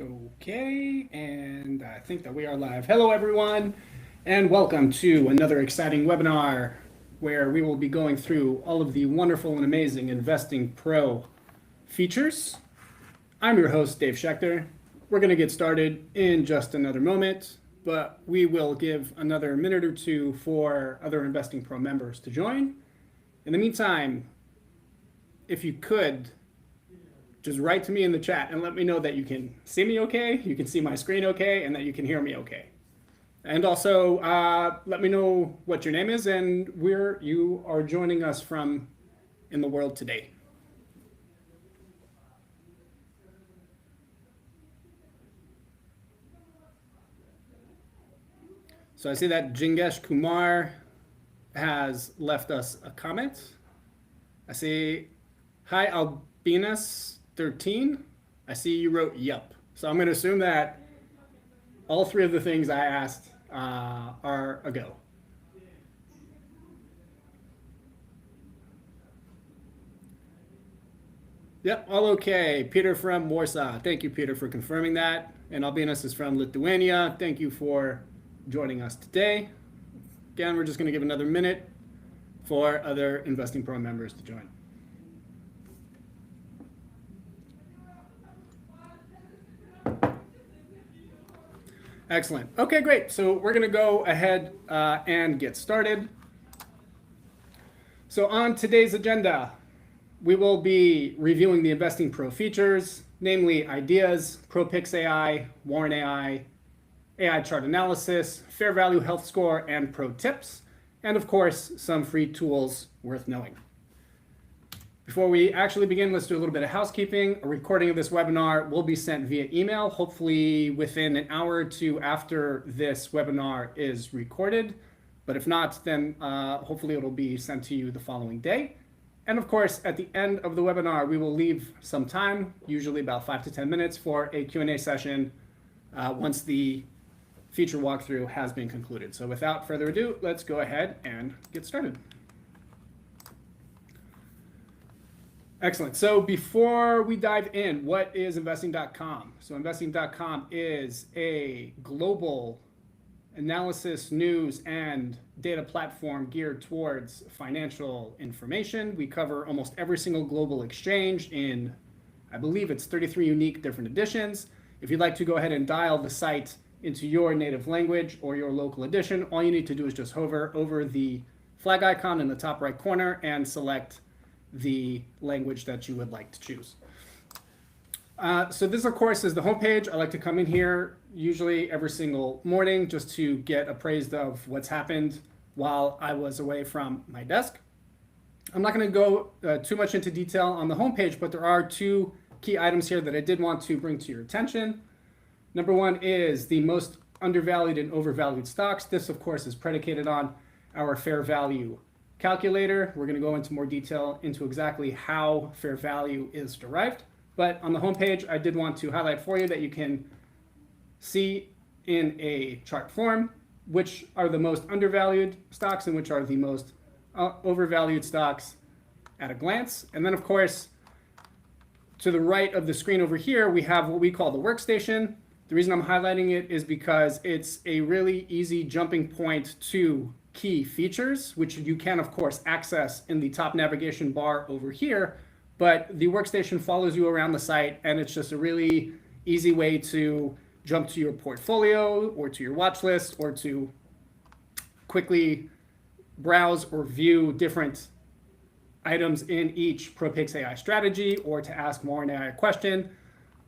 Okay, and I think that we are live. Hello, everyone, and welcome to another exciting webinar where we will be going through all of the wonderful and amazing Investing Pro features. I'm your host, Dave Schechter. We're going to get started in just another moment, but we will give another minute or two for other Investing Pro members to join. In the meantime, if you could, just write to me in the chat and let me know that you can see me okay, you can see my screen okay, and that you can hear me okay. And also, let me know what your name is and where you are joining us from in the world today. So I see that Jingesh Kumar has left us a comment. I see, hi Albinus13. I see you wrote yup. So I'm going to assume that all three of the things I asked are a go. Yep, all okay. Peter from Warsaw. Thank you, Peter, for confirming that. And Albinus is from Lithuania. Thank you for joining us today. Again, we're just going to give another minute for other Investing Pro members to join. Excellent. Okay, great. So we're going to go ahead and get started. So on today's agenda, we will be reviewing the Investing Pro features, namely ideas, ProPicks AI, Warren AI, AI chart analysis, fair value health score, and ProTips, and of course, some free tools worth knowing. Before we actually begin, let's do a little bit of housekeeping. A recording of this webinar will be sent via email, hopefully within an hour or two after this webinar is recorded. But if not, then hopefully it'll be sent to you the following day. And of course, at the end of the webinar, we will leave some time, usually about 5 to 10 minutes, for a Q&A session once the feature walkthrough has been concluded. So without further ado, let's go ahead and get started. Excellent. So before we dive in, what is Investing.com? So Investing.com is a global analysis, news, and data platform geared towards financial information. We cover almost every single global exchange in, I believe it's 33 unique different editions. If you'd like to go ahead and dial the site into your native language or your local edition, all you need to do is just hover over the flag icon in the top right corner and select the language that you would like to choose. So this, of course, is the homepage. I like to come in here usually every single morning just to get appraised of what's happened while I was away from my desk. I'm not going to go too much into detail on the homepage, but there are two key items here that I did want to bring to your attention. Number one is the most undervalued and overvalued stocks. This, of course, is predicated on our fair value calculator. We're going to go into more detail into exactly how fair value is derived. But on the homepage, I did want to highlight for you that you can see in a chart form which are the most undervalued stocks and which are the most overvalued stocks at a glance. And then, of course, to the right of the screen over here, we have what we call the workstation. The reason I'm highlighting it is because it's a really easy jumping point to key features, which you can, of course, access in the top navigation bar over here. But the workstation follows you around the site, and it's just a really easy way to jump to your portfolio or to your watch list or to quickly browse or view different items in each ProPicks AI strategy, or to ask Warren AI a question,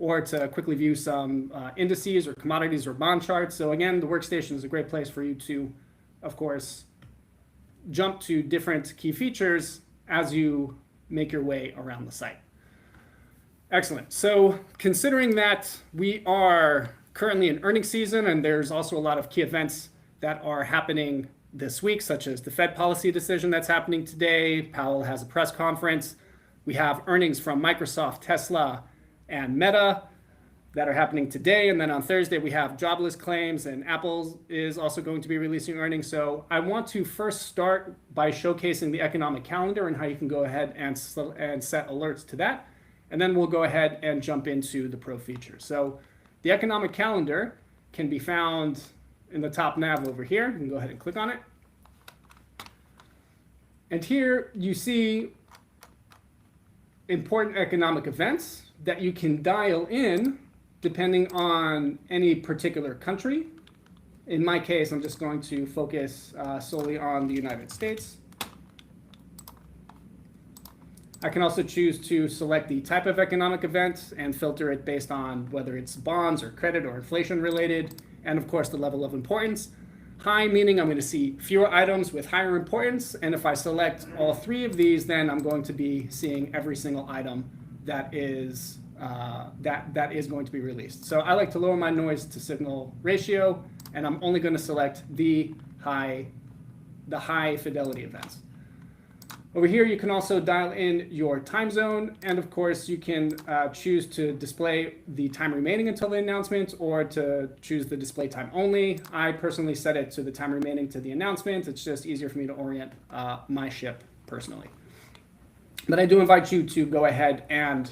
or to quickly view some indices or commodities or bond charts. So again, the workstation is a great place for you to, of course, jump to different key features as you make your way around the site. Excellent. So considering that we are currently in earnings season and there's also a lot of key events that are happening this week, such as the Fed policy decision that's happening today, Powell has a press conference, we have earnings from Microsoft, Tesla, and Meta that are happening today. And then on Thursday, we have jobless claims, and Apple is also going to be releasing earnings. So I want to first start by showcasing the economic calendar and how you can go ahead and set alerts to that. And then we'll go ahead and jump into the pro features. So The economic calendar can be found in the top nav over here. You can go ahead and click on it. And here you see important economic events that you can dial in depending on any particular country. In my case, I'm just going to focus solely on the United States. I can also choose to select the type of economic event and filter it based on whether it's bonds or credit or inflation related, and of course the level of importance. High meaning I'm going to see fewer items with higher importance, and if I select all three of these, then I'm going to be seeing every single item that is that is going to be released. So I like to lower my noise to signal ratio, and I'm only going to select the high fidelity events. Over here, you can also dial in your time zone, and of course, you can choose to display the time remaining until the announcement or to choose the display time only. I personally set it to the time remaining to the announcement. It's just easier for me to orient my ship personally. But I do invite you to go ahead and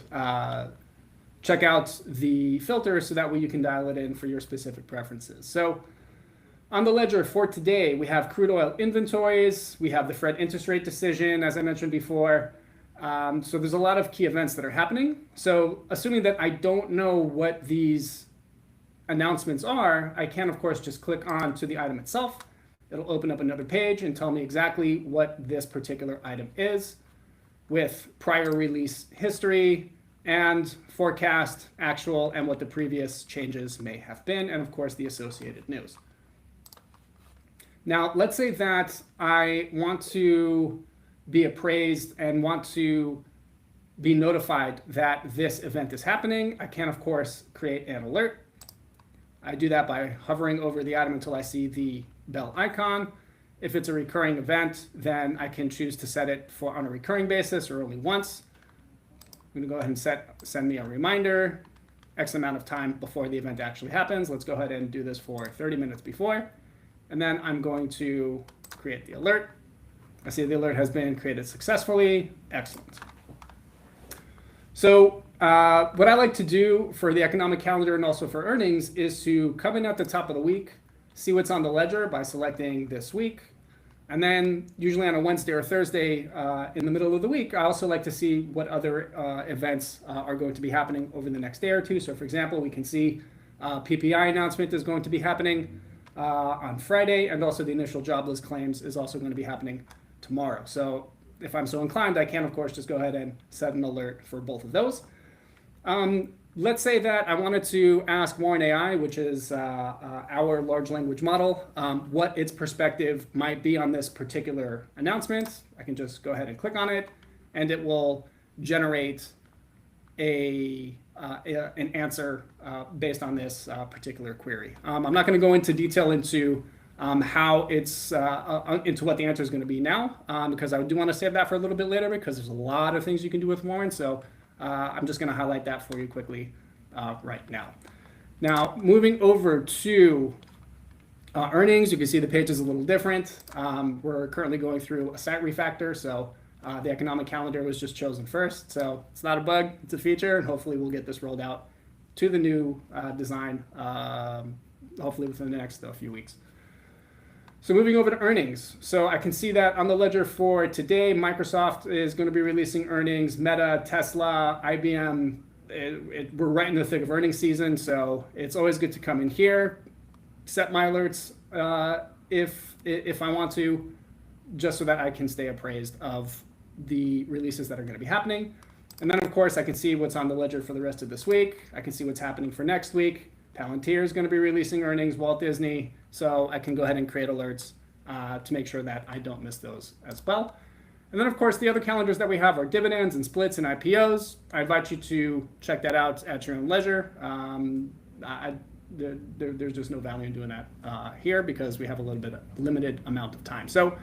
check out the filter so that way you can dial it in for your specific preferences. So on the ledger for today, we have crude oil inventories, we have the Fed interest rate decision, as I mentioned before. So there's a lot of key events that are happening. So assuming that I don't know what these announcements are, I can, of course, just click on to the item itself. It'll open up another page and tell me exactly what this particular item is with prior release history and forecast, actual, and what the previous changes may have been, and of course, the associated news. Now, let's say that I want to be appraised and want to be notified that this event is happening. I can, of course, create an alert. I do that by hovering over the item until I see the bell icon. If it's a recurring event, then I can choose to set it for on a recurring basis or only once. I'm going to go ahead and send me a reminder, X amount of time before the event actually happens. Let's go ahead and do this for 30 minutes before. And then I'm going to create the alert. I see the alert has been created successfully. Excellent. So what I like to do for the economic calendar and also for earnings is to come in at the top of the week, see what's on the ledger by selecting this week. And then usually on a Wednesday or Thursday in the middle of the week, I also like to see what other events are going to be happening over the next day or two. So for example, we can see PPI announcement is going to be happening on Friday, and also the initial jobless claims is also going to be happening tomorrow. So if I'm so inclined, I can, of course, just go ahead and set an alert for both of those. Let's say that I wanted to ask Warren AI, which is our large language model, what its perspective might be on this particular announcement. I can just go ahead and click on it, and it will generate an answer based on this particular query. I'm not going to go into detail into how it's into what the answer is going to be now, because I do want to save that for a little bit later because there's a lot of things you can do with Warren. So I'm just going to highlight that for you quickly right now. Now, moving over to earnings, you can see the page is a little different. We're currently going through a site refactor, so the economic calendar was just chosen first. So it's not a bug, it's a feature, and hopefully we'll get this rolled out to the new design, hopefully within the next few weeks. So moving over to earnings. So I can see that on the ledger for today, Microsoft is going to be releasing earnings, Meta, Tesla, IBM. We're right in the thick of earnings season, so it's always good to come in here, set my alerts if I want to, just so that I can stay appraised of the releases that are going to be happening. And then, of course, I can see what's on the ledger for the rest of this week. I can see what's happening for next week. Palantir is going to be releasing earnings, Walt Disney. So I can go ahead and create alerts to make sure that I don't miss those as well. And then, of course, the other calendars that we have are dividends and splits and IPOs. I invite you to check that out at your own leisure. There's just no value in doing that here because we have a little bit of limited amount of time. So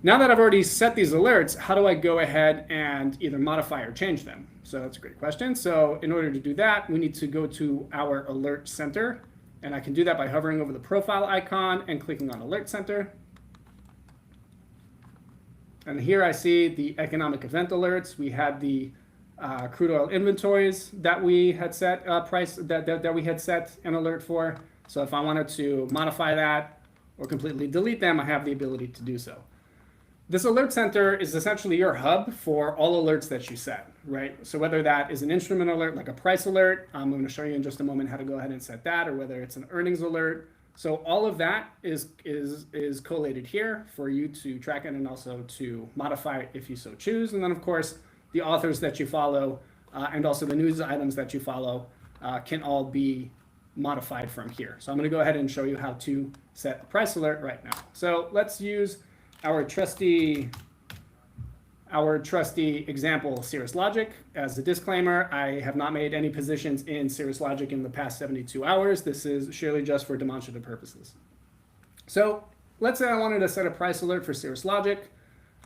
now that I've already set these alerts, how do I go ahead and either modify or change them? So that's a great question. So in order to do that, we need to go to our alert center. And I can do that by hovering over the profile icon and clicking on Alert Center. And here I see the economic event alerts. We had the crude oil inventories that we had set that we had set an alert for. So if I wanted to modify that or completely delete them, I have the ability to do so. This alert center is essentially your hub for all alerts that you set, right? So whether that is an instrument alert, like a price alert, I'm going to show you in just a moment how to go ahead and set that, or whether it's an earnings alert. So all of that is collated here for you to track it and also to modify it if you so choose. And then of course, the authors that you follow and also the news items that you follow can all be modified from here. So I'm going to go ahead and show you how to set a price alert right now. So let's use our trusty example, Cirrus Logic. As a disclaimer, I have not made any positions in Cirrus Logic in the past 72 hours. This is surely just for demonstrative purposes. So let's say I wanted to set a price alert for Cirrus Logic.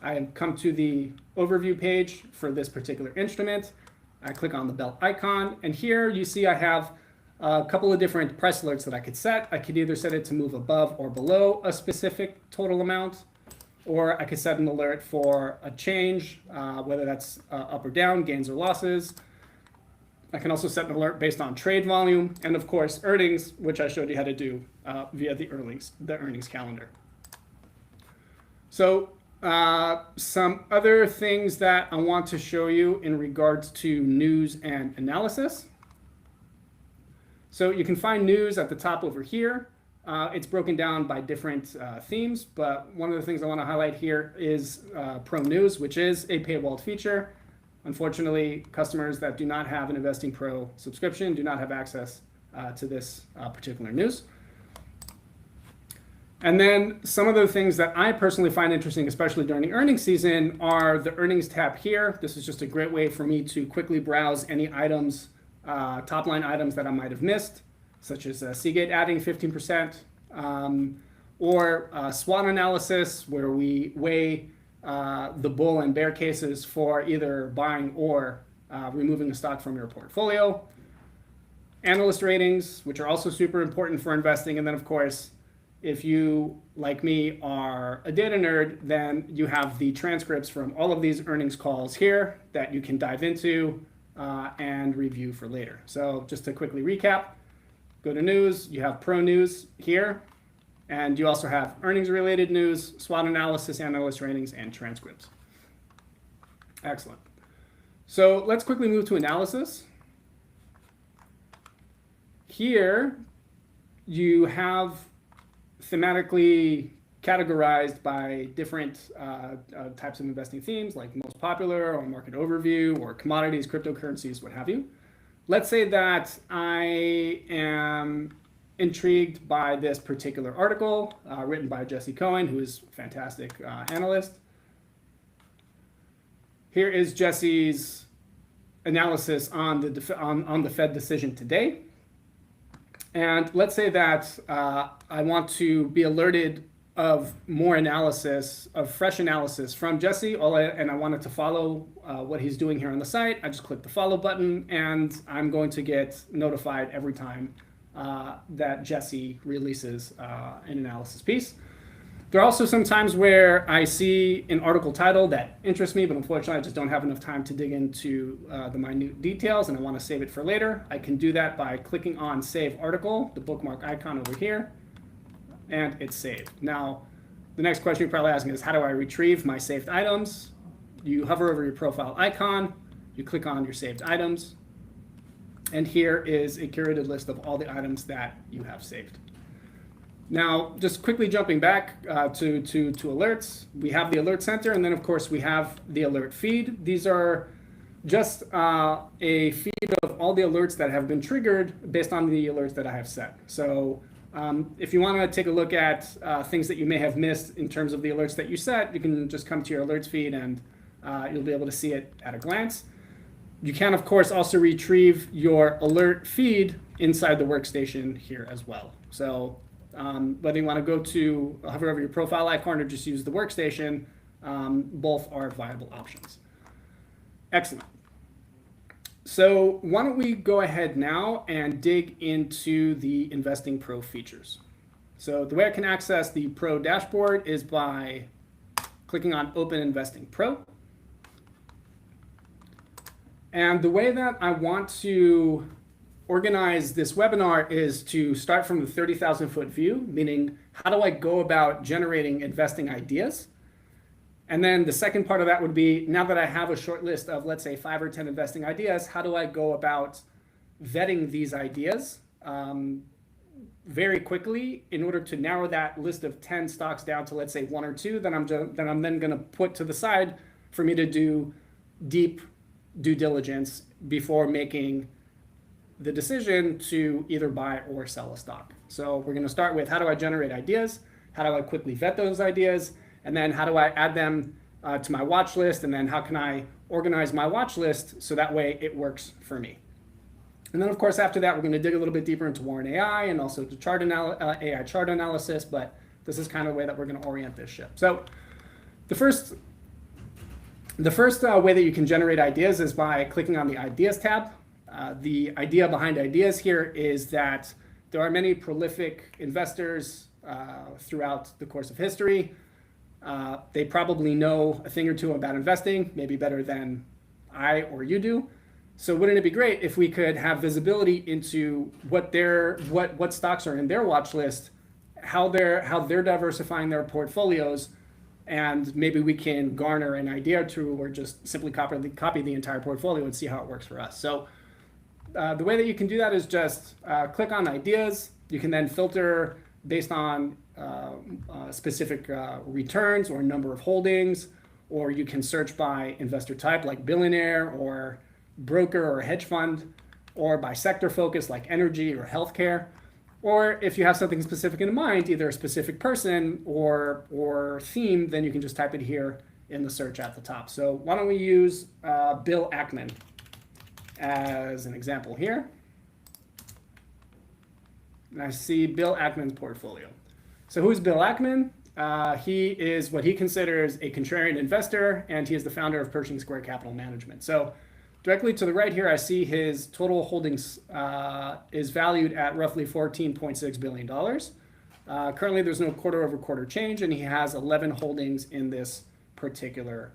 I come to the overview page for this particular instrument. I click on the bell icon, and here you see I have a couple of different price alerts that I could set. I could either set it to move above or below a specific total amount, or I could set an alert for a change, whether that's up or down, gains or losses. I can also set an alert based on trade volume, and of course earnings, which I showed you how to do via the earnings calendar. So some other things that I want to show you in regards to news and analysis. So you can find news at the top over here. It's broken down by different themes, but one of the things I want to highlight here is Pro News, which is a paywalled feature. Unfortunately, customers that do not have an InvestingPro subscription do not have access to this particular news. And then some of the things that I personally find interesting, especially during the earnings season, are the earnings tab here. This is just a great way for me to quickly browse any items, top line items that I might have missed, such as Seagate adding 15%, or SWOT analysis, where we weigh the bull and bear cases for either buying or removing a stock from your portfolio. Analyst ratings, which are also super important for investing. And then, of course, if you, like me, are a data nerd, then you have the transcripts from all of these earnings calls here that you can dive into and review for later. So just to quickly recap, go to news, you have Pro News here, and you also have earnings related news, SWOT analysis, analyst ratings, and transcripts. Excellent. So let's quickly move to analysis. Here you have thematically categorized by different types of investing themes, like most popular or market overview or commodities, cryptocurrencies, what have you. Let's say that I am intrigued by this particular article written by Jesse Cohen, who is a fantastic analyst. Here is Jesse's analysis on the Fed decision today. And let's say that I want to be alerted of more analysis, of fresh analysis from Jesse, and I wanted to follow what he's doing here on the site. I just click the follow button, and I'm going to get notified every time that Jesse releases an analysis piece. There are also some times where I see an article title that interests me, but unfortunately I just don't have enough time to dig into the minute details, and I want to save it for later. I can do that by clicking on Save Article, the bookmark icon over here, and it's saved. Now, the next question you're probably asking is, how do I retrieve my saved items? You hover over your profile icon, you click on your saved items, and here is a curated list of all the items that you have saved. Now, just quickly jumping back to alerts, we have the alert center, and then of course we have the alert feed. These are just a feed of all the alerts that have been triggered based on the alerts that I have set. So if you want to take a look at things that you may have missed in terms of the alerts that you set, you can just come to your alerts feed and you'll be able to see it at a glance. You can, of course, also retrieve your alert feed inside the workstation here as well. So whether you want to go to hover over your profile icon or just use the workstation, both are viable options. Excellent. So why don't we go ahead now and dig into the InvestingPro features. So the way I can access the Pro dashboard is by clicking on Open InvestingPro. And the way that I want to organize this webinar is to start from the 30,000 foot view, meaning how do I go about generating investing ideas? And then the second part of that would be, now that I have a short list of, let's say, 5 or 10 investing ideas, how do I go about vetting these ideas very quickly in order to narrow that list of 10 stocks down to, let's say, 1 or 2 that I'm then going to put to the side for me to do deep due diligence before making the decision to either buy or sell a stock. So we're going to start with, how do I generate ideas? How do I quickly vet those ideas? And then how do I add them to my watch list? And then how can I organize my watch list so that way it works for me? And then, of course, after that, we're going to dig a little bit deeper into Warren AI and also to AI chart analysis. But this is kind of the way that we're going to orient this ship. So the first way that you can generate ideas is by clicking on the Ideas tab. The idea behind ideas here is that there are many prolific investors throughout the course of history. They probably know a thing or two about investing, maybe better than I or you do. So wouldn't it be great if we could have visibility into what stocks are in their watch list, how they're diversifying their portfolios, and maybe we can garner an idea or two, or just simply copy the entire portfolio and see how it works for us. So the way that you can do that is just click on ideas. You can then filter based on specific returns or number of holdings, or you can search by investor type like billionaire or broker or hedge fund, or by sector focus like energy or healthcare. Or if you have something specific in mind, either a specific person or theme, then you can just type it here in the search at the top. So why don't we use Bill Ackman as an example here. And I see Bill Ackman's portfolio. So who's Bill Ackman? He is what he considers a contrarian investor, and he is the founder of Pershing Square Capital Management. So directly to the right here, I see his total holdings is valued at roughly $14.6 billion. Currently, there's no quarter over quarter change, and he has 11 holdings in this particular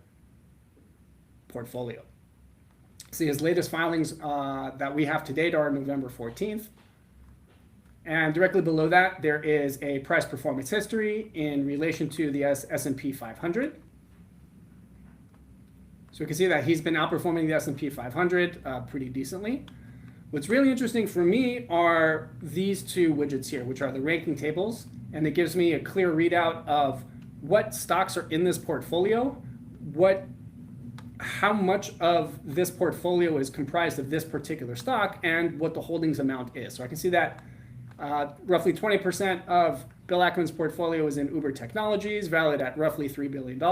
portfolio. See, his latest filings that we have to date are November 14th. And directly below that, there is a price performance history in relation to the S&P 500. So we can see that he's been outperforming the S&P 500 pretty decently. What's really interesting for me are these two widgets here, which are the ranking tables. And it gives me a clear readout of what stocks are in this portfolio, how much of this portfolio is comprised of this particular stock, and what the holdings amount is. So I can see that roughly 20% of Bill Ackman's portfolio is in Uber Technologies, valued at roughly $3 billion.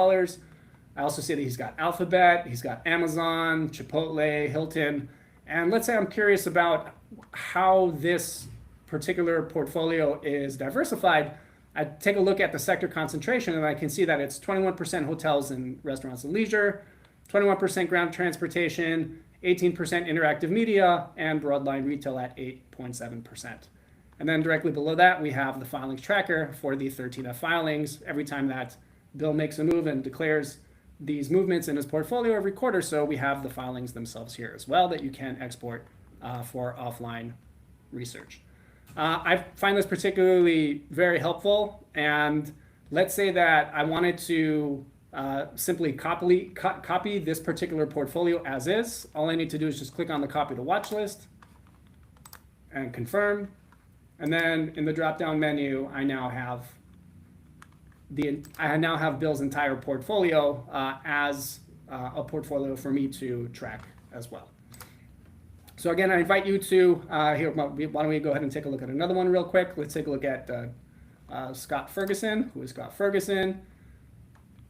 I also see that he's got Alphabet, he's got Amazon, Chipotle, Hilton. And let's say I'm curious about how this particular portfolio is diversified. I take a look at the sector concentration, and I can see that it's 21% hotels and restaurants and leisure, 21% ground transportation, 18% interactive media, and broadline retail at 8.7%. And then directly below that, we have the filings tracker for the 13F filings. Every time that Bill makes a move and declares these movements in his portfolio every quarter, so we have the filings themselves here as well that you can export for offline research. I find this particularly very helpful, and let's say that I wanted to simply copy this particular portfolio as is. All I need to do is just click on the copy to watch list and confirm. And then in the drop-down menu, I now have Bill's entire portfolio as a portfolio for me to track as well. So again, I invite you to here. Why don't we go ahead and take a look at another one real quick? Let's take a look at Scott Ferguson. Who is Scott Ferguson?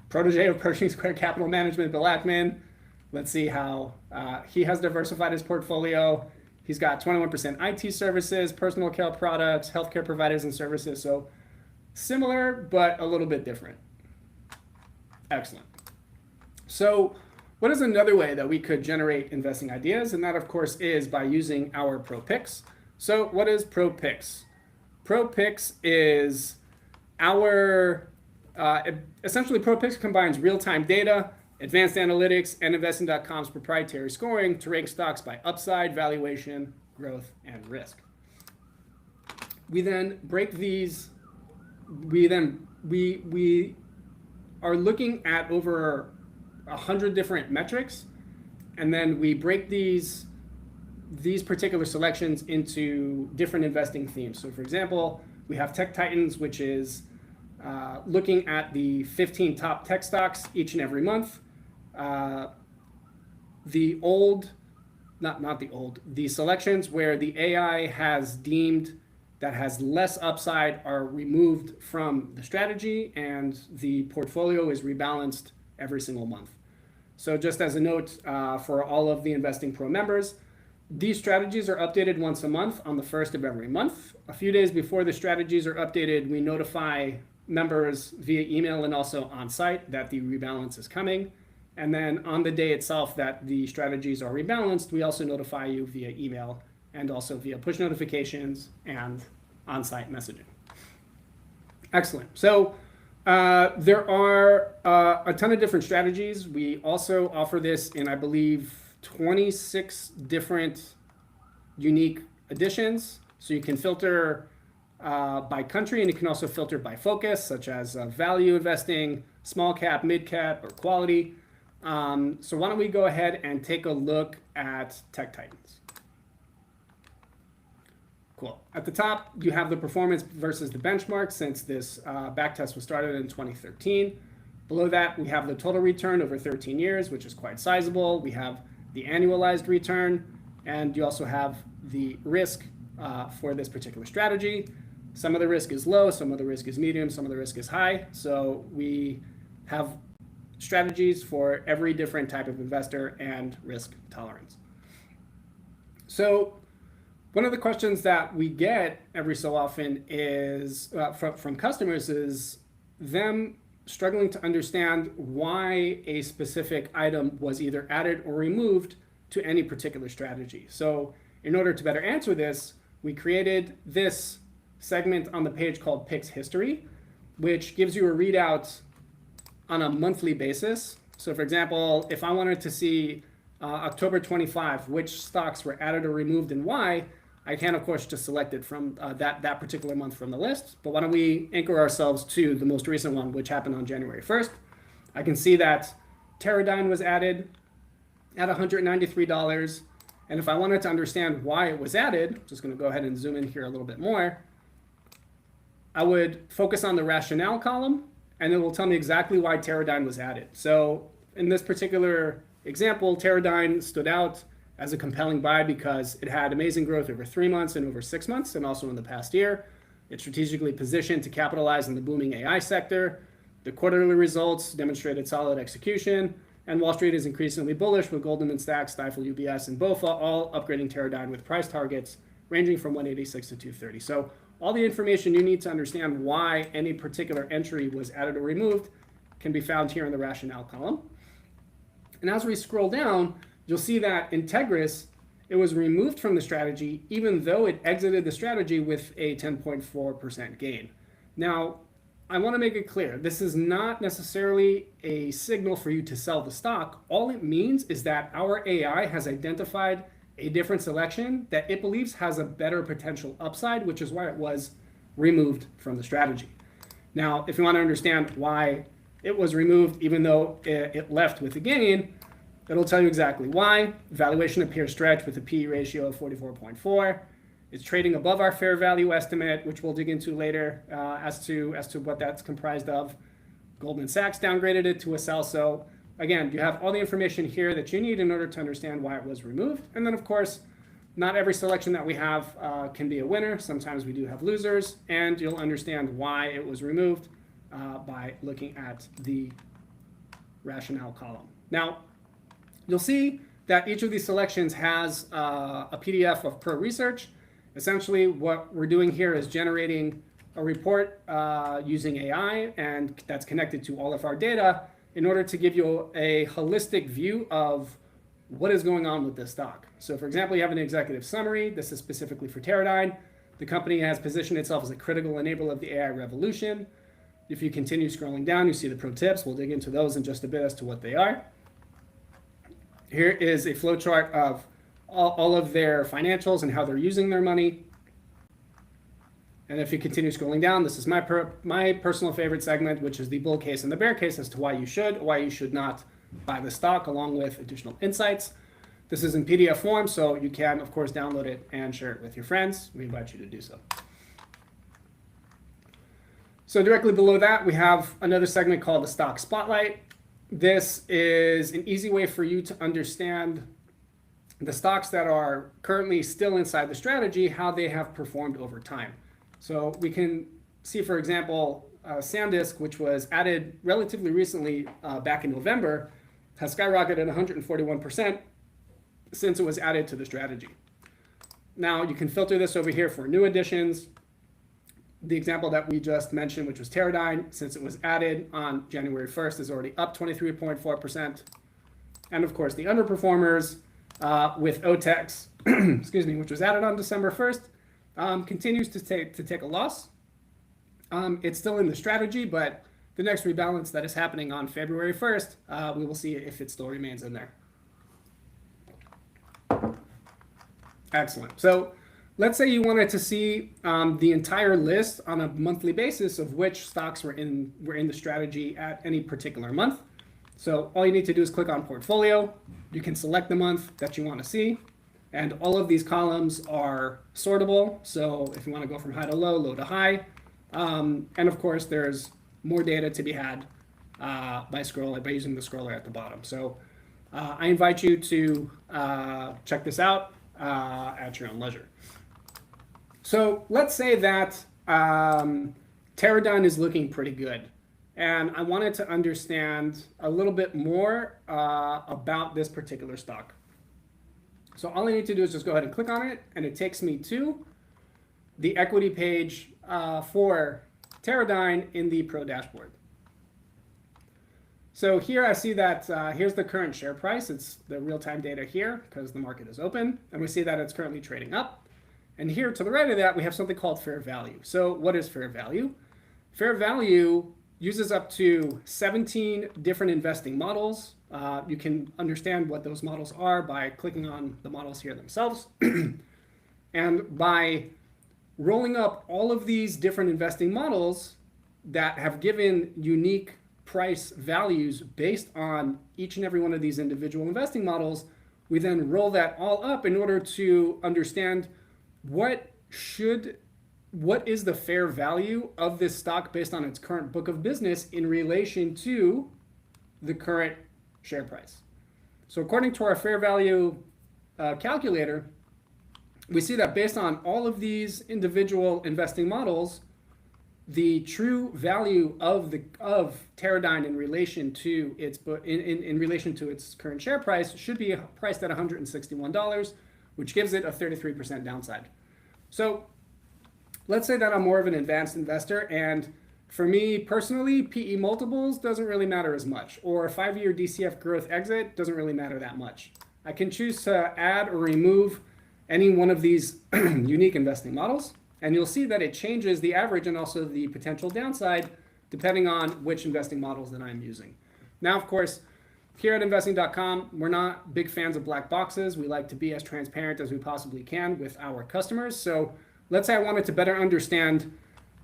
Protege of Pershing Square Capital Management, Bill Ackman. Let's see how he has diversified his portfolio. He's got 21% IT services, personal care products, healthcare providers and services. So similar, but a little bit different. Excellent. So what is another way that we could generate investing ideas? And that, of course, is by using our ProPicks. So what is ProPicks? ProPicks is our, essentially ProPicks combines real-time data advanced analytics, and Investing.com's proprietary scoring to rank stocks by upside, valuation, growth, and risk. We then break these. We are looking at over 100 different metrics, and then we break these particular selections into different investing themes. So for example, we have Tech Titans, which is looking at the 15 top tech stocks each and every month. The selections where the AI has deemed that has less upside are removed from the strategy, and the portfolio is rebalanced every single month. So just as a note for all of the Investing Pro members, these strategies are updated once a month on the first of every month. A few days before the strategies are updated, we notify members via email and also on site that the rebalance is coming. And then on the day itself that the strategies are rebalanced, we also notify you via email and also via push notifications and on-site messaging. Excellent. So there are a ton of different strategies. We also offer this in, I believe, 26 different unique editions. So you can filter by country, and you can also filter by focus, such as value investing, small cap, mid cap, or quality. So why don't we go ahead and take a look at Tech Titans. Cool. At the top, you have the performance versus the benchmark since this backtest was started in 2013. Below that, we have the total return over 13 years, which is quite sizable. We have the annualized return, and you also have the risk for this particular strategy. Some of the risk is low, some of the risk is medium, some of the risk is high. So we have strategies for every different type of investor and risk tolerance. So one of the questions that we get every so often is from customers is them struggling to understand why a specific item was either added or removed to any particular strategy. So in order to better answer this, we created this segment on the page called Picks History, which gives you a readout on a monthly basis. So for example, if I wanted to see October 25, which stocks were added or removed and why, I can, of course, just select it from that particular month from the list. But why don't we anchor ourselves to the most recent one, which happened on January 1st. I can see that Teradyne was added at $193. And if I wanted to understand why it was added, I'm just going to go ahead and zoom in here a little bit more. I would focus on the rationale column, and it will tell me exactly why Teradyne was added. So in this particular example, Teradyne stood out as a compelling buy because it had amazing growth over 3 months and over 6 months, and also in the past year. It's strategically positioned to capitalize on the booming AI sector. The quarterly results demonstrated solid execution, and Wall Street is increasingly bullish with Goldman Sachs, Stifel, UBS, and BofA all upgrading Teradyne with price targets ranging from 186 to 230. So all the information you need to understand why any particular entry was added or removed can be found here in the rationale column. And as we scroll down, you'll see that Integris, it was removed from the strategy even though it exited the strategy with a 10.4% gain. Now, I want to make it clear, this is not necessarily a signal for you to sell the stock. All it means is that our AI has identified a different selection that it believes has a better potential upside, which is why it was removed from the strategy. Now, if you want to understand why it was removed even though it left with a gain, it'll tell you exactly why. Valuation appears stretched with a PE ratio of 44.4. It's trading above our fair value estimate, which we'll dig into later as to what that's comprised of. Goldman Sachs downgraded it to a sell. So again, you have all the information here that you need in order to understand why it was removed. And then of course, not every selection that we have can be a winner. Sometimes we do have losers, and you'll understand why it was removed by looking at the rationale column. Now, you'll see that each of these selections has a PDF of Pro Research. Essentially, what we're doing here is generating a report using AI, and that's connected to all of our data in order to give you a holistic view of what is going on with this stock. So for example, you have an executive summary. This is specifically for Teradyne. The company has positioned itself as a critical enabler of the AI revolution. If you continue scrolling down, you see the ProTips. We'll dig into those in just a bit as to what they are. Here is a flowchart of all of their financials and how they're using their money. And if you continue scrolling down, this is my personal favorite segment, which is the bull case and the bear case as to why you should not buy the stock, along with additional insights. This is in PDF form, so you can, of course, download it and share it with your friends. We invite you to do so. So directly below that, we have another segment called the Stock Spotlight. This is an easy way for you to understand the stocks that are currently still inside the strategy, how they have performed over time. So we can see, for example, SanDisk, which was added relatively recently back in November, has skyrocketed 141% since it was added to the strategy. Now you can filter this over here for new additions. The example that we just mentioned, which was Teradyne, since it was added on January 1st, is already up 23.4%. And of course, the underperformers with OTEX, excuse me, which was added on December 1st, continues to take a loss. It's still in the strategy, but the next rebalance that is happening on February 1st, we will see if it still remains in there. Excellent. So let's say you wanted to see the entire list on a monthly basis of which stocks were in the strategy at any particular month. So all you need to do is click on Portfolio. You can select the month that you want to see. And all of these columns are sortable. So if you want to go from high to low, low to high. And of course, there's more data to be had by using the scroller at the bottom. So I invite you to check this out at your own leisure. So let's say that Teradyne is looking pretty good. And I wanted to understand a little bit more about this particular stock. So all I need to do is just go ahead and click on it, and it takes me to the equity page for Teradyne in the Pro dashboard. So here I see that here's the current share price. It's the real-time data here because the market is open, and we see that it's currently trading up. And here to the right of that, we have something called fair value. So what is fair value? Fair value uses up to 17 different investing models. You can understand what those models are by clicking on the models here themselves. And by rolling up all of these different investing models that have given unique price values based on each and every one of these individual investing models, we then roll that all up in order to understand what is the fair value of this stock based on its current book of business in relation to the current share price. So according to our fair value calculator, we see that based on all of these individual investing models, the true value of Teradyne in relation to its in relation to its current share price should be priced at $161, which gives it a 33% downside. So let's say that I'm more of an advanced investor, and for me personally, PE multiples doesn't really matter as much, or a 5-year DCF growth exit doesn't really matter that much. I can choose to add or remove any one of these unique investing models, and you'll see that it changes the average and also the potential downside depending on which investing models that I'm using. Now, of course, here at Investing.com, we're not big fans of black boxes. We like to be as transparent as we possibly can with our customers. So let's say I wanted to better understand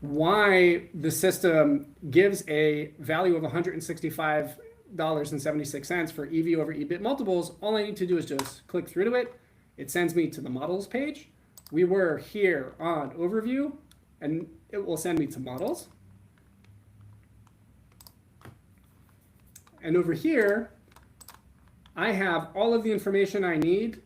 why the system gives a value of $165.76 for EV over EBIT multiples. All I need to do is just click through to it. It sends me to the models page. We were here on overview, and it will send me to models. And over here, I have all of the information I need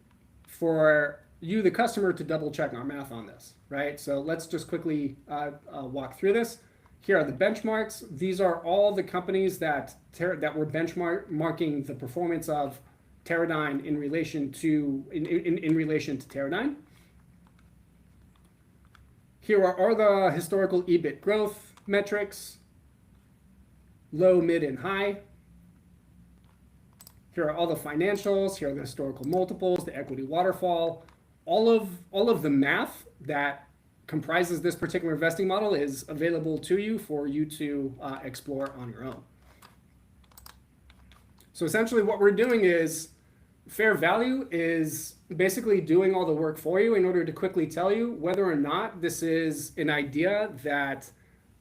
for you, the customer, to double check our math on this, right? So let's just quickly walk through this. Here are the benchmarks. These are all the companies that were benchmarking the performance of Teradyne in relation to Teradyne. Here are all the historical EBIT growth metrics, low, mid, and high. Here are all the financials. Here are the historical multiples, the equity waterfall. All of the math that comprises this particular investing model is available to you for you to explore on your own. So essentially what we're doing is Fair value is basically doing all the work for you in order to quickly tell you whether or not this is an idea that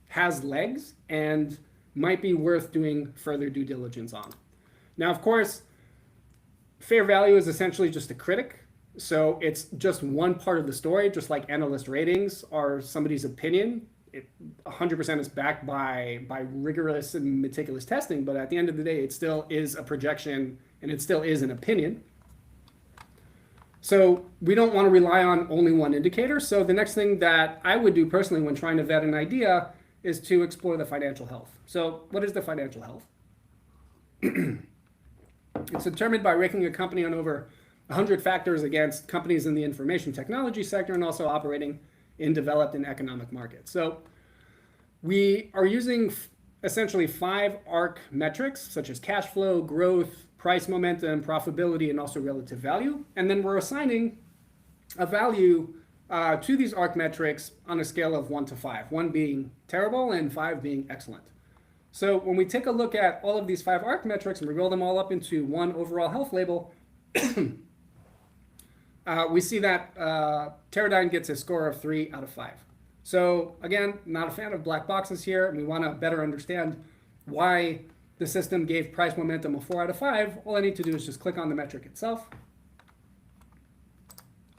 has legs and might be worth doing further due diligence on. Now, of course, fair value is essentially just a critic. So it's just one part of the story, just like analyst ratings are somebody's opinion. It 100% is backed by rigorous and meticulous testing, but at the end of the day, it still is a projection and it still is an opinion. So we don't want to rely on only one indicator. So the next thing that I would do personally when trying to vet an idea is to explore the financial health. So what is the financial health? It's determined by ranking a company on over 100 factors against companies in the information technology sector and also operating in developed and economic markets. So we are using essentially 5 ARC metrics, such as cash flow, growth, price momentum, profitability, and also relative value. And then we're assigning a value to these ARC metrics on a scale of 1 to 5, 1 being terrible and 5 being excellent. So when we take a look at all of these 5 ARC metrics and we roll them all up into one overall health label, we see that Teradyne gets a score of 3 out of 5. So again, not a fan of black boxes here, and we want to better understand why the system gave price momentum a 4 out of 5. All I need to do is just click on the metric itself.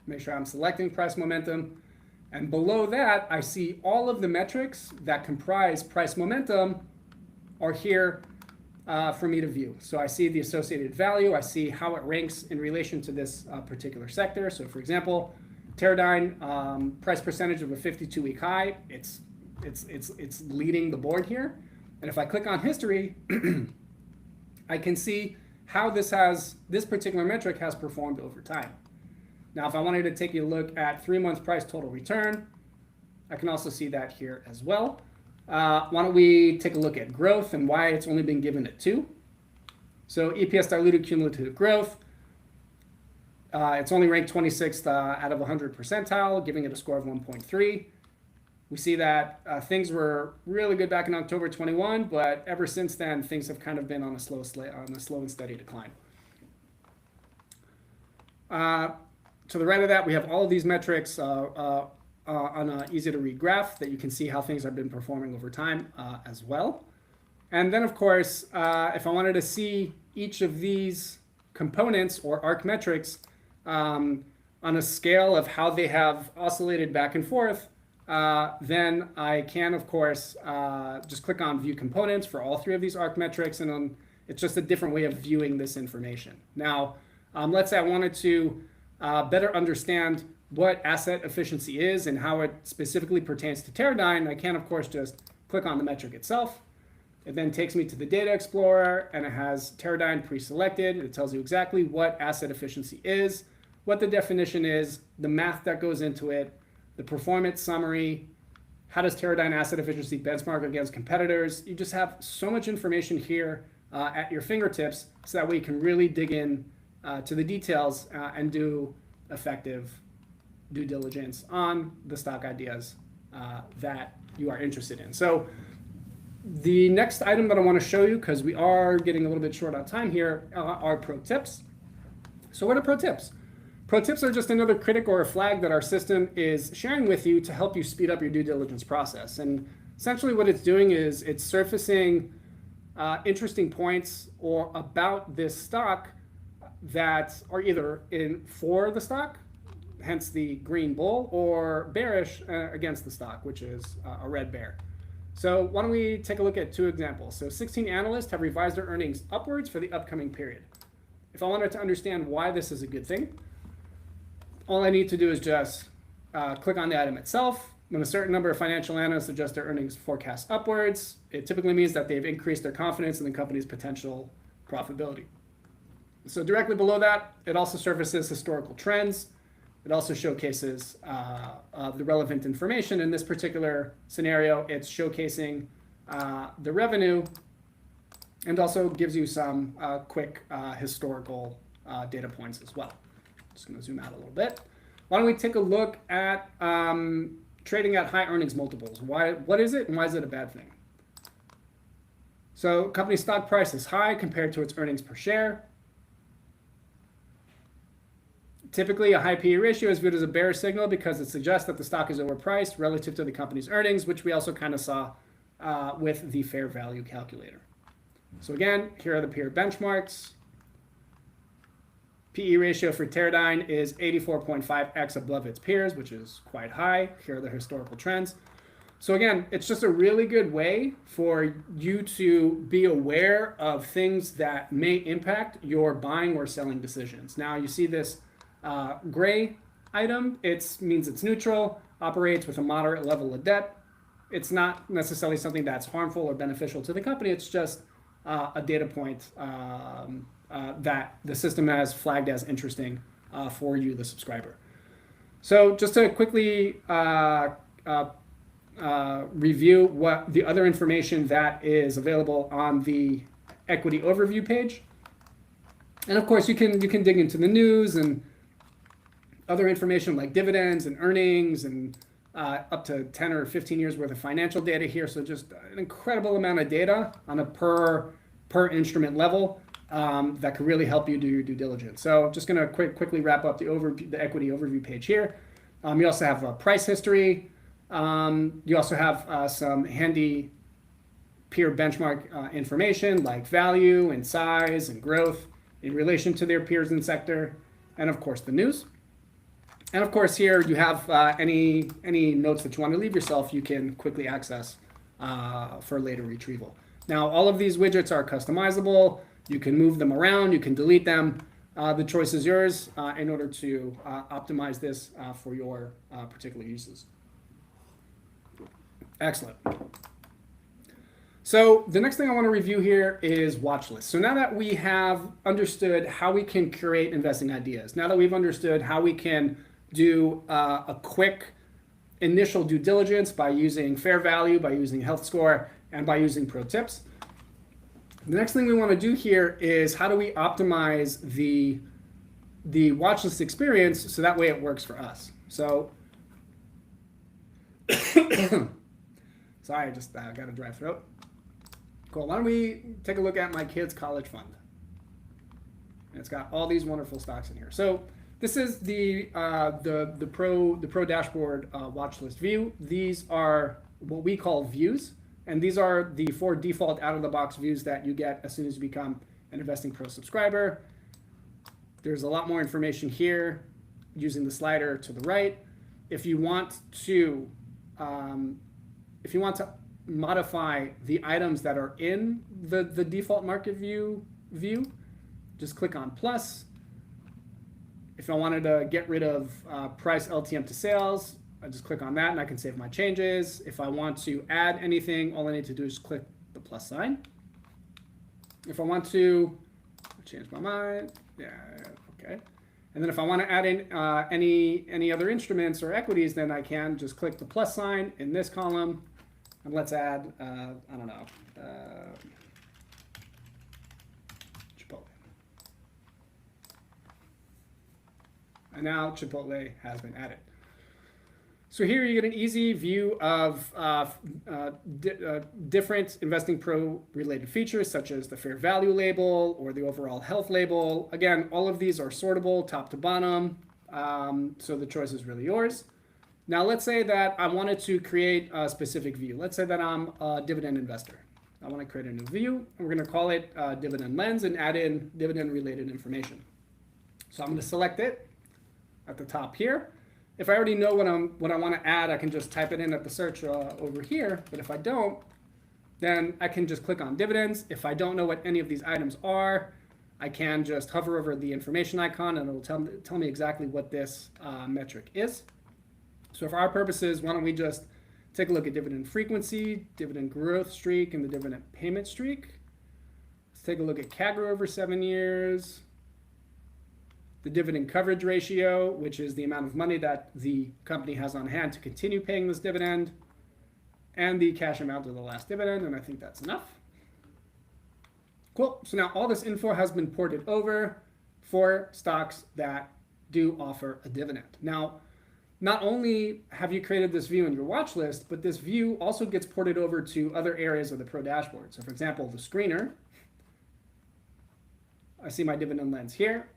Make sure I'm selecting price momentum. And below that, I see all of the metrics that comprise price momentum are here for me to view. So I see the associated value. I see how it ranks in relation to this particular sector. So for example, Teradyne price percentage of a 52-week high. It's leading the board here. And if I click on history, I can see how this particular metric has performed over time. Now, if I wanted to take a look at 3-month price total return, I can also see that here as well. Why don't we take a look at growth and why it's only been given a 2. So EPS diluted cumulative growth, it's only ranked 26th out of 100 percentile, giving it a score of 1.3. We see that things were really good back in October 21, but ever since then, things have kind of been on a slow and steady decline. To the right of that, we have all of these metrics on an easy-to-read graph that you can see how things have been performing over time as well. And then, of course, if I wanted to see each of these components or ARC metrics on a scale of how they have oscillated back and forth, then I can, of course, just click on View Components for all 3 of these ARC metrics, and it's just a different way of viewing this information. Now, let's say I wanted to better understand what asset efficiency is and how it specifically pertains to Teradyne. I can, of course, just click on the metric itself. It then takes me to the Data Explorer, and it has Teradyne pre-selected. It tells you exactly what asset efficiency is, what the definition is, the math that goes into it, the performance summary, how does Teradyne asset efficiency benchmark against competitors. You just have so much information here at your fingertips, so that way you can really dig in to the details and do effective due diligence on the stock ideas that you are interested in. So the next item that I want to show you, because we are getting a little bit short on time here, are pro tips. So what are pro tips? Pro tips are just another critic or a flag that our system is sharing with you to help you speed up your due diligence process. And essentially what it's doing is it's surfacing interesting points or about this stock that are either for the stock, hence the green bull, or bearish against the stock, which is a red bear. So why don't we take a look at 2 examples. So 16 analysts have revised their earnings upwards for the upcoming period. If I wanted to understand why this is a good thing, all I need to do is just click on the item itself. When a certain number of financial analysts adjust their earnings forecast upwards, it typically means that they've increased their confidence in the company's potential profitability. So directly below that, it also surfaces historical trends. It also showcases the relevant information. In this particular scenario, it's showcasing the revenue and also gives you some quick historical data points as well. Just going to zoom out a little bit. Why don't we take a look at trading at high earnings multiples? What is it and why is it a bad thing? So company stock price is high compared to its earnings per share. Typically, a high PE ratio is viewed as a bearish signal because it suggests that the stock is overpriced relative to the company's earnings, which we also kind of saw with the fair value calculator. So again, here are the peer benchmarks. PE ratio for Teradyne is 84.5x above its peers, which is quite high. Here are the historical trends. So again, it's just a really good way for you to be aware of things that may impact your buying or selling decisions. Now you see this gray item, it means it's neutral, operates with a moderate level of debt. It's not necessarily something that's harmful or beneficial to the company. It's just a data point that the system has flagged as interesting for you, the subscriber. So just to quickly review what the other information that is available on the equity overview page. And of course, you can dig into the news and other information like dividends and earnings and up to 10 or 15 years worth of financial data here. So just an incredible amount of data on a per instrument level that could really help you do your due diligence. So just going to quickly wrap up the equity overview page here. You also have a price history. You also have some handy peer benchmark information like value and size and growth in relation to their peers in the sector, and of course the news. And of course here you have any notes that you want to leave yourself, you can quickly access for later retrieval. Now all of these widgets are customizable. You can move them around, you can delete them. The choice is yours in order to optimize this for your particular uses. Excellent. So the next thing I want to review here is watch lists. So now that we have understood how we can curate investing ideas, now that we've understood how we can do a quick initial due diligence by using fair value, by using health score, and by using ProTips, the next thing we want to do here is how do we optimize the watch list experience so that way it works for us. So sorry, I just got a dry throat. Cool. Why don't we take a look at my kid's college fund? And it's got all these wonderful stocks in here. So this is the Pro dashboard watch list view. These are what we call views, and these are the 4 default out-of-the-box views that you get as soon as you become an InvestingPro subscriber. There's a lot more information here using the slider to the right. If you want to modify the items that are in the default market view, just click on plus. If I wanted to get rid of price LTM to sales, I just click on that and I can save my changes. If I want to add anything, all I need to do is click the plus sign. If I want to change my mind, yeah, okay. And then if I want to add in any other instruments or equities, then I can just click the plus sign in this column. And let's add, I don't know, Chipotle. And now Chipotle has been added. So here you get an easy view of different InvestingPro related features, such as the fair value label or the overall health label. Again, all of these are sortable top to bottom, so the choice is really yours. Now let's say that I wanted to create a specific view. Let's say that I'm a dividend investor. I want to create a new view, and we're going to call it Dividend Lens and add in dividend related information. So I'm going to select it at the top here. If I already know what I want to add, I can just type it in at the search over here. But if I don't, then I can just click on dividends. If I don't know what any of these items are, I can just hover over the information icon and it'll tell me exactly what this metric is. So for our purposes, why don't we just take a look at dividend frequency, dividend growth streak, and the dividend payment streak. Let's take a look at CAGR over 7 years. The dividend coverage ratio, which is the amount of money that the company has on hand to continue paying this dividend, and the cash amount of the last dividend, and I think that's enough. Cool, so now all this info has been ported over for stocks that do offer a dividend. Now, not only have you created this view in your watch list, but this view also gets ported over to other areas of the Pro dashboard. So for example, the screener, I see my dividend lens here.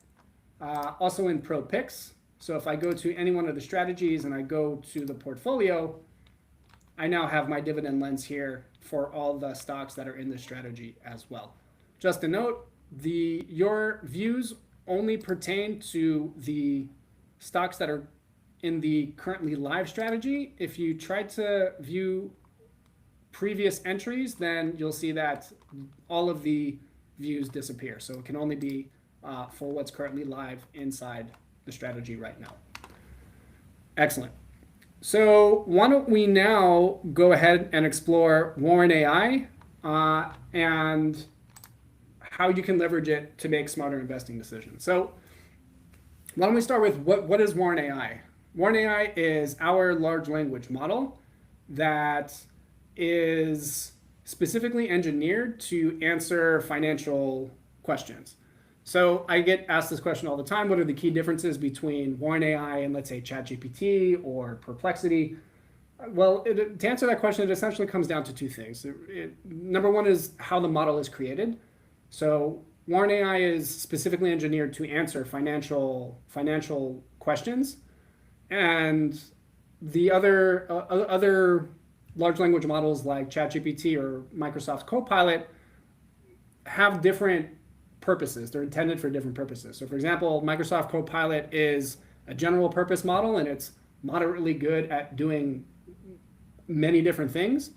also in ProPicks. So if I go to any one of the strategies and I go to the portfolio, I now have my dividend lens here for all the stocks that are in this strategy as well. Just a note, your views only pertain to the stocks that are in the currently live strategy. If you try to view previous entries, then you'll see that all of the views disappear. So it can only be for what's currently live inside the strategy right now. Excellent. So why don't we now go ahead and explore Warren AI and how you can leverage it to make smarter investing decisions. So why don't we start with what is Warren AI? Warren AI is our large language model that is specifically engineered to answer financial questions. So I get asked this question all the time. What are the key differences between Warren AI and, let's say, ChatGPT or Perplexity? Well, to answer that question, it essentially comes down to two things. Number one is how the model is created. So Warren AI is specifically engineered to answer financial questions. And the other large language models like ChatGPT or Microsoft Copilot have different purposes. They're intended for different purposes. So for example, Microsoft Copilot is a general purpose model and it's moderately good at doing many different things,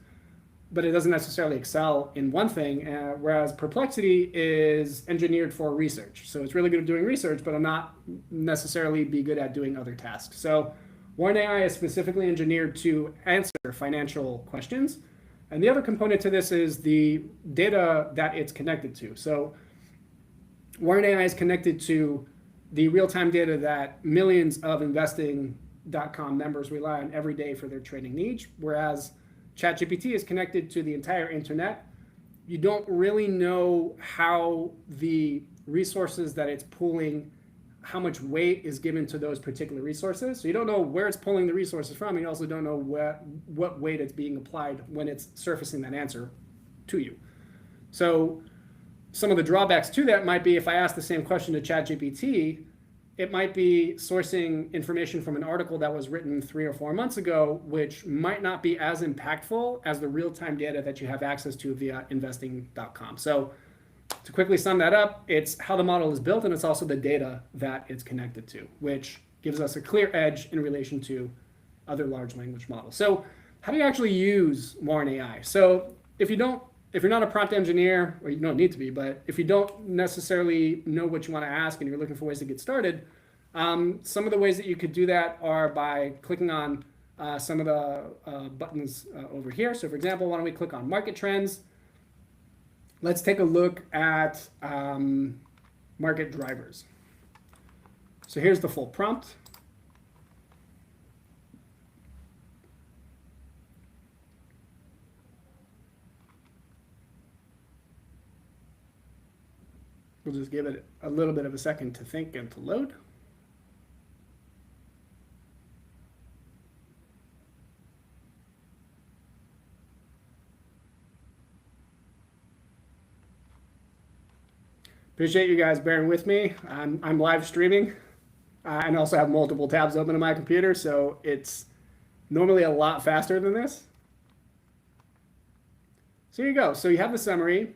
but it doesn't necessarily excel in one thing, whereas Perplexity is engineered for research. So it's really good at doing research, but not necessarily be good at doing other tasks. So Warren AI is specifically engineered to answer financial questions. And the other component to this is the data that it's connected to. So Warren AI is connected to the real-time data that millions of Investing.com members rely on every day for their trading needs, whereas ChatGPT is connected to the entire internet. You don't really know how the resources that it's pulling, how much weight is given to those particular resources. So you don't know where it's pulling the resources from. You also don't know what weight it's being applied when it's surfacing that answer to you. So some of the drawbacks to that might be if I ask the same question to ChatGPT, it might be sourcing information from an article that was written 3 or 4 months ago, which might not be as impactful as the real-time data that you have access to via Investing.com. So to quickly sum that up, it's how the model is built and it's also the data that it's connected to, which gives us a clear edge in relation to other large language models. So how do you actually use Warren AI? So if you're not a prompt engineer, or you don't need to be, but if you don't necessarily know what you want to ask and you're looking for ways to get started, some of the ways that you could do that are by clicking on some of the buttons over here. So for example, why don't we click on market trends? Let's take a look at market drivers. So here's the full prompt. We'll just give it a little bit of a second to think and to load. Appreciate you guys bearing with me. I'm live streaming and also have multiple tabs open on my computer, so it's normally a lot faster than this. So here you go. So you have the summary.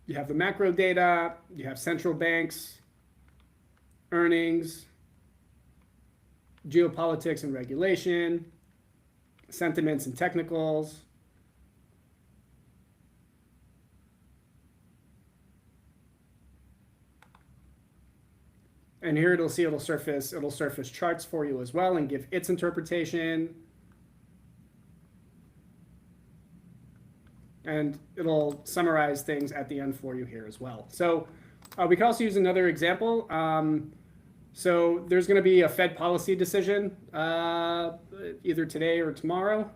You have the macro data, you have central banks, earnings, geopolitics and regulation, sentiments and technicals, and here it'll surface charts for you as well and give its interpretation. And it'll summarize things at the end for you here as well. So we can also use another example. So there's going to be a Fed policy decision either today or tomorrow.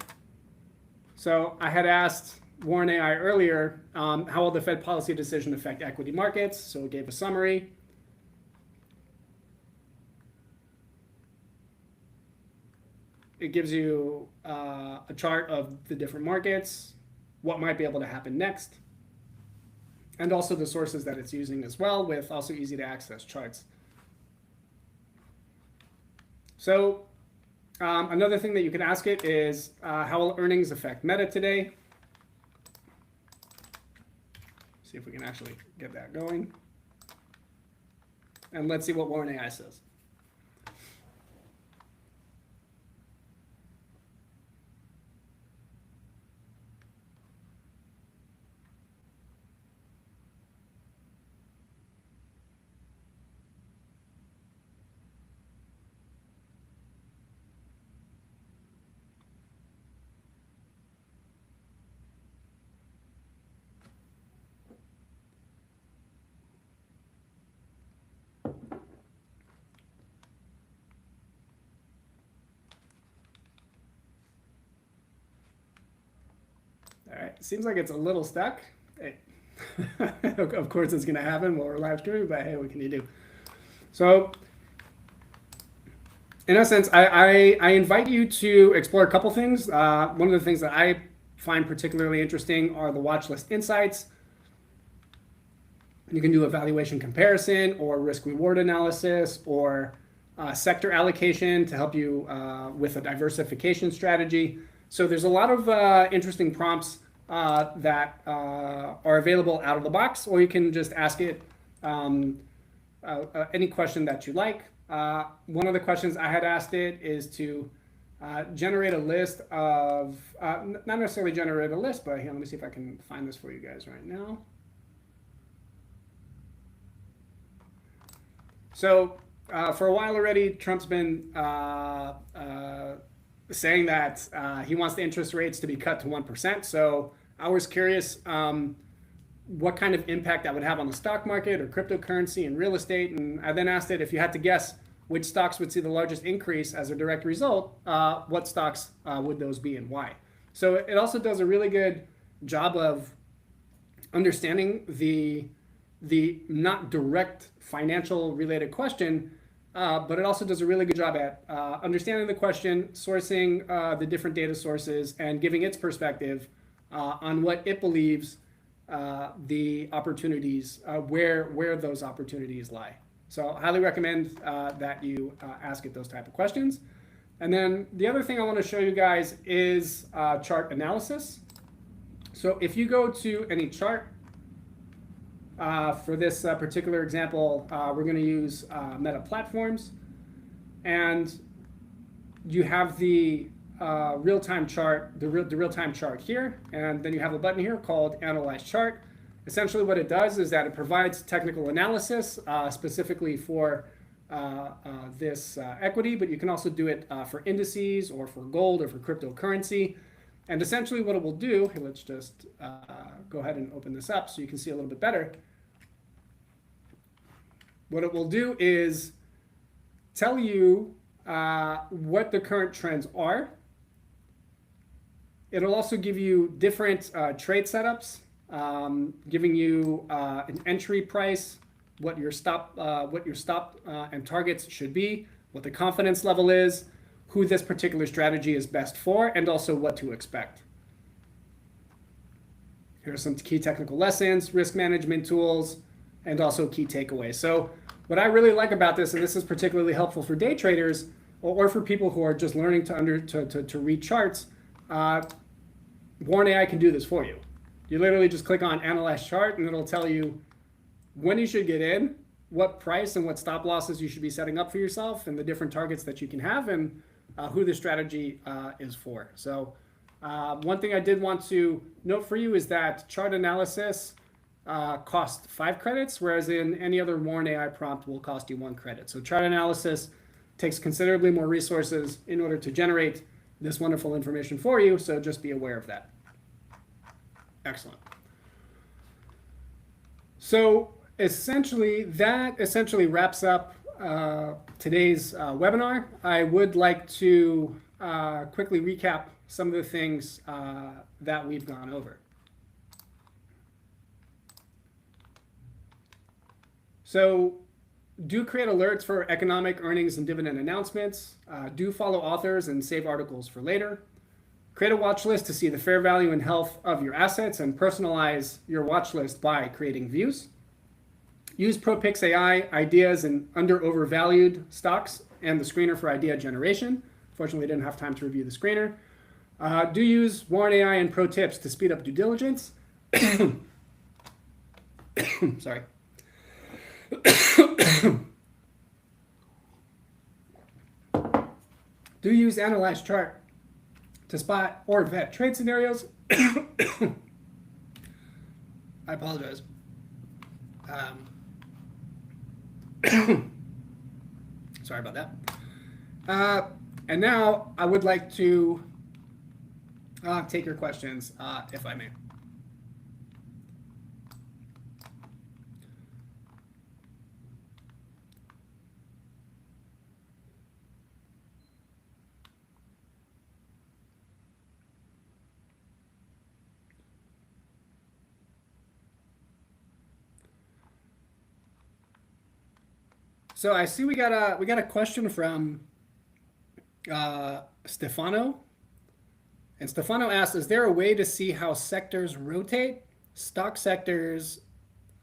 So I had asked Warren AI earlier, how will the Fed policy decision affect equity markets? So it gave a summary. it gives you a chart of the different markets, what might be able to happen next, and also the sources that it's using as well, with also easy to access charts. So another thing that you can ask it is, how will earnings affect Meta today? See if we can actually get that going. And let's see what Warren AI says. All right, seems like it's a little stuck. Hey. Of course it's going to happen while we're live streaming, but hey, what can you do? So in essence, I invite you to explore a couple things. One of the things that I find particularly interesting are the watch list insights. You can do a valuation comparison or risk reward analysis or sector allocation to help you with a diversification strategy. So there's a lot of interesting prompts that are available out of the box, or you can just ask it any question that you like. One of the questions I had asked it is to generate a list of, not necessarily generate a list, but here, let me see if I can find this for you guys right now. So for a while already, Trump's been saying that he wants the interest rates to be cut to 1%. So I was curious what kind of impact that would have on the stock market or cryptocurrency and real estate. And I then asked it, if you had to guess which stocks would see the largest increase as a direct result, what stocks would those be and why? So it also does a really good job of understanding the not direct financial related question, but it also does a really good job at understanding the question, sourcing the different data sources, and giving its perspective on what it believes the opportunities, where those opportunities lie. So I highly recommend that you ask it those type of questions. And then the other thing I want to show you guys is chart analysis. So if you go to any chart, for this particular example, we're going to use Meta Platforms, and you have the real-time chart, the real-time chart here, and then you have a button here called Analyze Chart. Essentially what it does is that it provides technical analysis specifically for this equity, but you can also do it for indices or for gold or for cryptocurrency. And essentially what it will do, here, let's just go ahead and open this up so you can see a little bit better. What it will do is tell you what the current trends are. It'll also give you different trade setups, giving you an entry price, what your stop and targets should be, what the confidence level is, who this particular strategy is best for, and also what to expect. Here are some key technical lessons, risk management tools, and also key takeaways. So what I really like about this, and this is particularly helpful for day traders or for people who are just learning to read charts, Warren AI can do this for you. You literally just click on Analyze Chart, and it'll tell you when you should get in, what price and what stop losses you should be setting up for yourself, and the different targets that you can have, and who the strategy is for. So one thing I did want to note for you is that chart analysis costs 5 credits, whereas in any other Warren AI prompt will cost you 1 credit. So chart analysis takes considerably more resources in order to generate this wonderful information for you, so just be aware of that. Excellent. So that essentially wraps up today's webinar. I would like to quickly recap some of the things that we've gone over. So Do create alerts for economic earnings and dividend announcements. Do follow authors and save articles for later. Create a watch list to see the fair value and health of your assets and personalize your watch list by creating views. Use ProPicks AI ideas and overvalued stocks and the screener for idea generation. Fortunately, I didn't have time to review the screener. Do use Warren AI and ProTips to speed up due diligence. Sorry. Do use Analyze Chart to spot or vet trade scenarios. I apologize. Sorry about that. And now I would like to take your questions, if I may. So I see we got a question from Stefano. And Stefano asks, is there a way to see how sectors rotate? Stock sectors,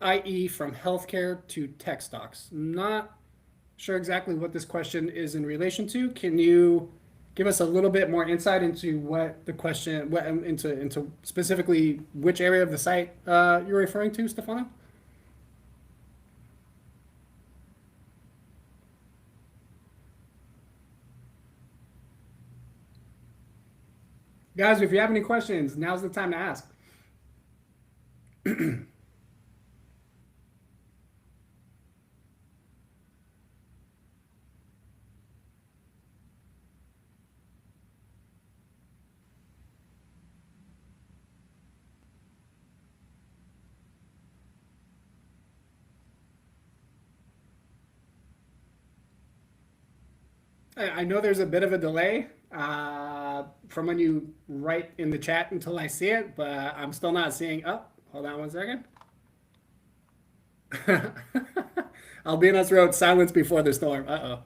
i.e. from healthcare to tech stocks. Not sure exactly what this question is in relation to. Can you give us a little bit more insight into what the question, into specifically which area of the site you're referring to, Stefano? Guys, if you have any questions, now's the time to ask. I know there's a bit of a delay from when you write in the chat until I see it, but I'm still not seeing. Oh, hold on one second. Albinos wrote silence before the storm. Uh-oh.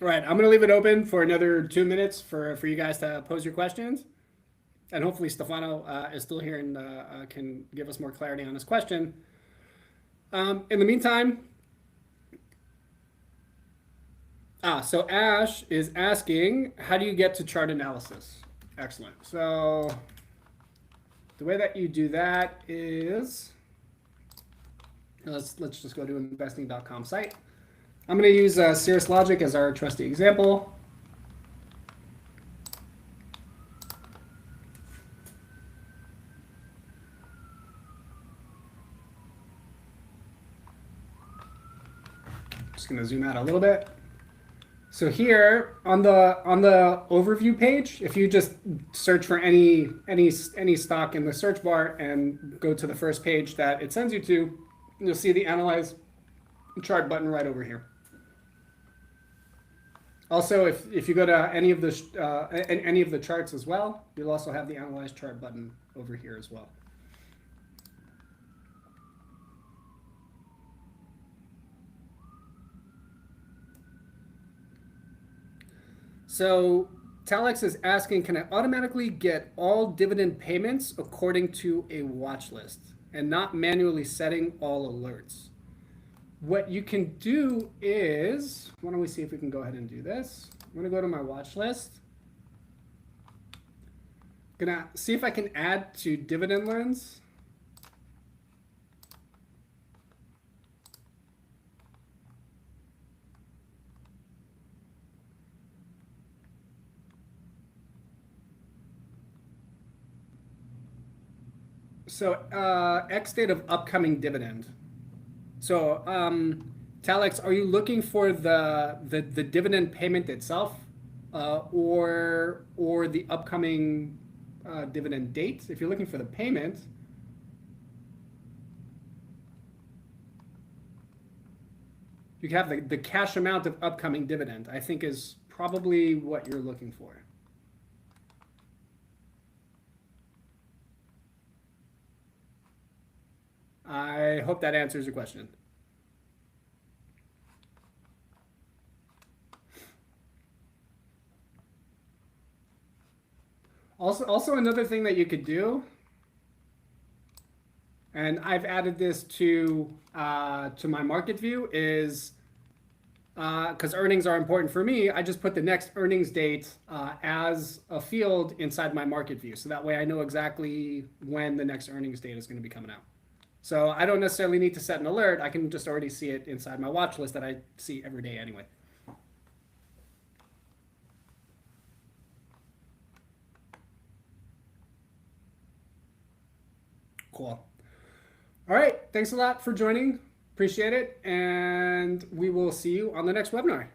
All right, I'm going to leave it open for another 2 minutes for you guys to pose your questions. And hopefully Stefano is still here and can give us more clarity on his question. In the meantime, so Ash is asking, how do you get to chart analysis? Excellent. So the way that you do that is, let's just go to Investing.com site. I'm going to use Cirrus Logic as our trusty example. Just going to zoom out a little bit. So here on the overview page, if you just search for any stock in the search bar and go to the first page that it sends you to, you'll see the Analyze Chart button right over here. Also, if you go to any of the charts as well, you'll also have the Analyze Chart button over here as well. So Talix is asking, can I automatically get all dividend payments according to a watch list and not manually setting all alerts? What you can do is, why don't we see if we can go ahead and do this? I'm going to go to my watch list. I'm going to see if I can add to dividend lens. So X date of upcoming dividend. So Talix, are you looking for the dividend payment itself, or the upcoming dividend date? If you're looking for the payment, you have the cash amount of upcoming dividend, I think is probably what you're looking for. I hope that answers your question. Also another thing that you could do, and I've added this to my market view, is because earnings are important for me, I just put the next earnings date as a field inside my market view. So that way I know exactly when the next earnings date is going to be coming out. So I don't necessarily need to set an alert. I can just already see it inside my watch list that I see every day anyway. Cool. All right. Thanks a lot for joining. Appreciate it. And we will see you on the next webinar.